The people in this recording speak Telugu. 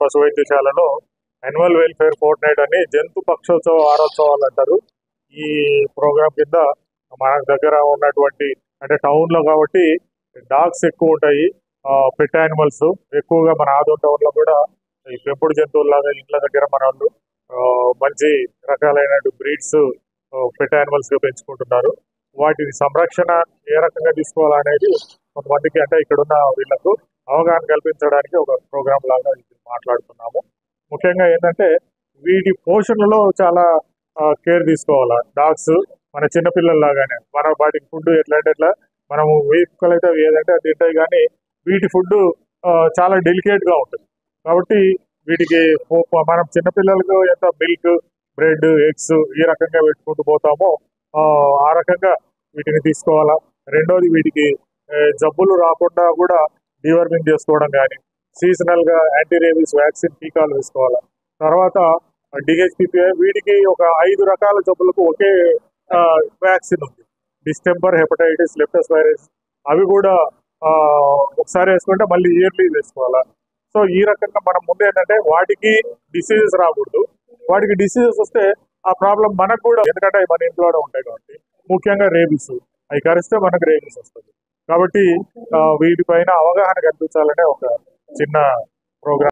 పశు వైద్యశాలలో యాన్యువల్ వెల్ఫేర్ ఫోర్ట్ నైట్ అని జంతు పక్షోత్సవ వారోత్సవాలు అంటారు. ఈ ప్రోగ్రామ్ కింద మన దగ్గర ఉన్నటువంటి అంటే టౌన్ లో కాబట్టి డాగ్స్ ఎక్కువ ఉంటాయి, పెట్ యానిమల్స్ ఎక్కువగా మన ఆదోన్ టౌన్ లో కూడా ఈ పెంపుడు జంతువుల్లాగా ఇంట్ల దగ్గర మన వాళ్ళు మంచి రకాలైన బ్రీడ్స్ పెట్ యానిమల్స్ గా పెంచుకుంటున్నారు. వాటి సంరక్షణ ఏ రకంగా తీసుకోవాలనేది కొంతమందికి అంటే ఇక్కడున్న వీళ్లకు అవగాహన కల్పించడానికి ఒక ప్రోగ్రామ్ లాగా మాట్లాడుతున్నాము. ముఖ్యంగా ఏంటంటే వీటి పోషణలో చాలా కేర్ తీసుకోవాలా. డాగ్స్ మన చిన్నపిల్లల లాగానే మన వాటికి ఫుడ్ ఎట్లా మనము వేపుకలైతే ఏదంటే అది తింటాయి, కానీ వీటి ఫుడ్ చాలా డెలికేట్ గా ఉంటుంది. కాబట్టి వీటికి మనం చిన్నపిల్లలకు ఎంత మిల్క్, బ్రెడ్, ఎగ్స్ ఈ రకంగా పెట్టుకుంటూ పోతామో ఆ రకంగా వీటిని తీసుకోవాలా. రెండోది వీటికి జబ్బులు రాకుండా కూడా డీవర్మింగ్ చేసుకోవడం కానీ, సీజనల్ గా యాంటీ రేబీస్ వ్యాక్సిన్ టీకాలు వేసుకోవాలా. తర్వాత డిహెచ్పిపిఐ వీటికి ఒక 5 రకాల జబ్బులకు ఒకే వ్యాక్సిన్ ఉంది. డిస్టెంపర్, హెపటైటిస్, లెప్టోస్పైరస్ అవి కూడా ఒకసారి వేసుకుంటే మళ్ళీ ఇయర్లీ వేసుకోవాలా. సో ఈ రకంగా మనం ముందు ఏంటంటే వాటికి డిసీజెస్ రాకూడదు. వాటికి డిసీజెస్ వస్తే ఆ ప్రాబ్లం మనకు కూడా, ఎందుకంటే మన ఇంట్లోనే ఉంటాయి కాబట్టి, ముఖ్యంగా రేబీస్ అవి కరిస్తే మనకు రేబీస్ వస్తుంది. కాబట్టి వీటిపైన అవగాహన కల్పించాలనే ఒక చిన్న ప్రోగ్రామ్